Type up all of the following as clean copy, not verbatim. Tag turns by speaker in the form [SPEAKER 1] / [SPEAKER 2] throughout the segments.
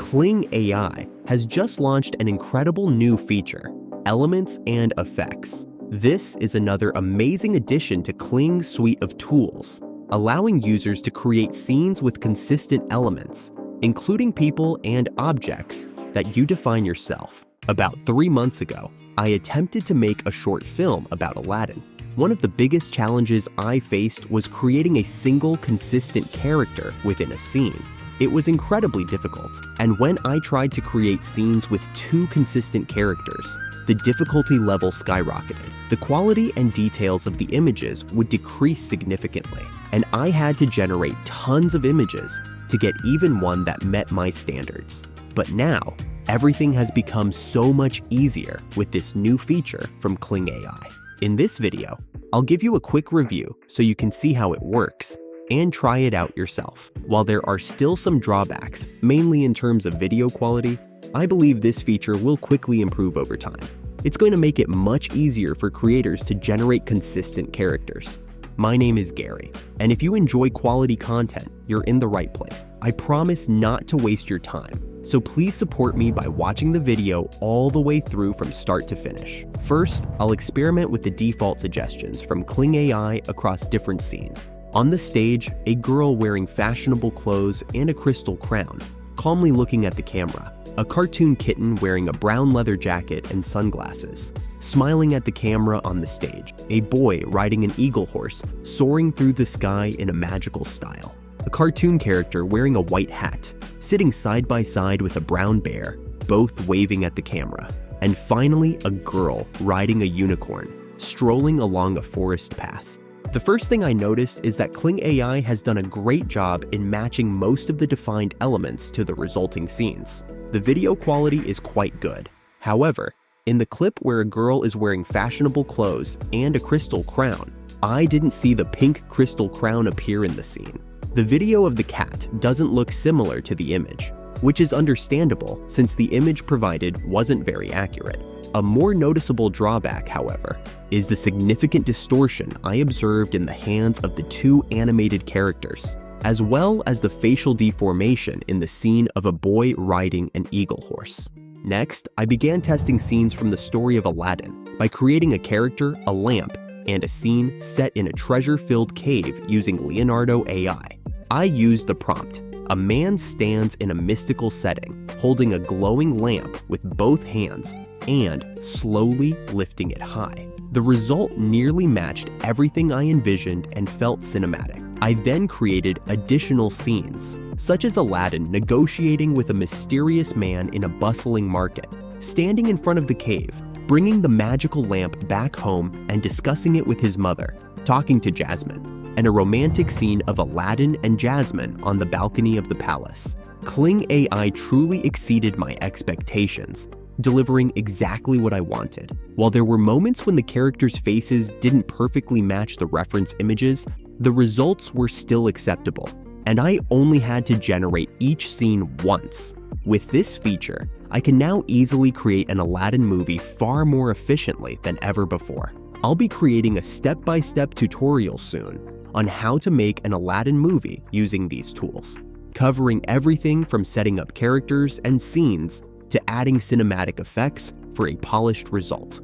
[SPEAKER 1] Kling AI has just launched an incredible new feature, Elements and Effects. This is another amazing addition to Kling's suite of tools, allowing users to create scenes with consistent elements, including people and objects that you define yourself. About 3 months ago, I attempted to make a short film about Aladdin. One of the biggest challenges I faced was creating a single consistent character within a scene. It was incredibly difficult, and when I tried to create scenes with 2 consistent characters, the difficulty level skyrocketed. The quality and details of the images would decrease significantly, and I had to generate tons of images to get even one that met my standards. But now, everything has become so much easier with this new feature from Kling AI. In this video, I'll give you a quick review so you can see how it works and try it out yourself. While there are still some drawbacks, mainly in terms of video quality, I believe this feature will quickly improve over time. It's going to make it much easier for creators to generate consistent characters. My name is Gary, and if you enjoy quality content, you're in the right place. I promise not to waste your time, so please support me by watching the video all the way through from start to finish. First, I'll experiment with the default suggestions from Kling AI across different scenes. On the stage, a girl wearing fashionable clothes and a crystal crown, calmly looking at the camera. A cartoon kitten wearing a brown leather jacket and sunglasses, smiling at the camera on the stage. A boy riding an eagle horse, soaring through the sky in a magical style. A cartoon character wearing a white hat, sitting side by side with a brown bear, both waving at the camera. And finally, a girl riding a unicorn, strolling along a forest path. The first thing I noticed is that Kling AI has done a great job in matching most of the defined elements to the resulting scenes. The video quality is quite good. However, in the clip where a girl is wearing fashionable clothes and a crystal crown, I didn't see the pink crystal crown appear in the scene. The video of the cat doesn't look similar to the image, which is understandable since the image provided wasn't very accurate. A more noticeable drawback, however, is the significant distortion I observed in the hands of the 2 animated characters, as well as the facial deformation in the scene of a boy riding an eagle horse. Next, I began testing scenes from the story of Aladdin by creating a character, a lamp, and a scene set in a treasure-filled cave using Leonardo AI. I used the prompt, "A man stands in a mystical setting, holding a glowing lamp with both hands and slowly lifting it high." The result nearly matched everything I envisioned and felt cinematic. I then created additional scenes, such as Aladdin negotiating with a mysterious man in a bustling market, standing in front of the cave, bringing the magical lamp back home and discussing it with his mother, talking to Jasmine, and a romantic scene of Aladdin and Jasmine on the balcony of the palace. Kling AI truly exceeded my expectations, delivering exactly what I wanted. While there were moments when the characters' faces didn't perfectly match the reference images, the results were still acceptable, and I only had to generate each scene once. With this feature, I can now easily create an Aladdin movie far more efficiently than ever before. I'll be creating a step-by-step tutorial soon on how to make an Aladdin movie using these tools, covering everything from setting up characters and scenes to adding cinematic effects for a polished result.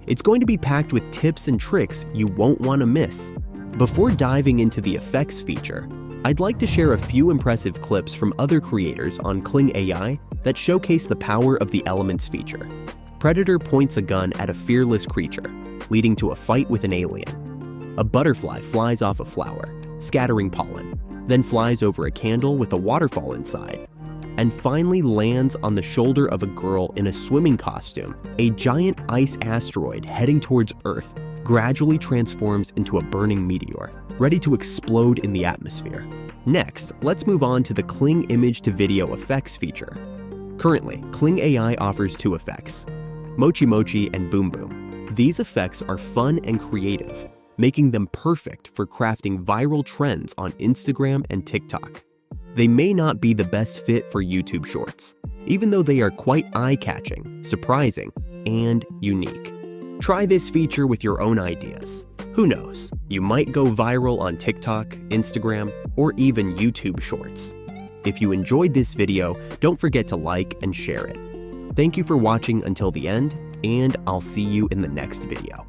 [SPEAKER 1] It's going to be packed with tips and tricks you won't want to miss. Before diving into the effects feature, I'd like to share a few impressive clips from other creators on Kling AI that showcase the power of the Elements feature. Predator points a gun at a fearless creature, leading to a fight with an alien. A butterfly flies off a flower, scattering pollen, then flies over a candle with a waterfall inside, and finally lands on the shoulder of a girl in a swimming costume. A giant ice asteroid heading towards Earth gradually transforms into a burning meteor, ready to explode in the atmosphere. Next, let's move on to the Kling image-to-video effects feature. Currently, Kling AI offers 2 effects, Mochi Mochi and Boom Boom. These effects are fun and creative, making them perfect for crafting viral trends on Instagram and TikTok. They may not be the best fit for YouTube Shorts, even though they are quite eye-catching, surprising, and unique. Try this feature with your own ideas. Who knows, you might go viral on TikTok, Instagram, or even YouTube Shorts. If you enjoyed this video, don't forget to like and share it. Thank you for watching until the end, and I'll see you in the next video.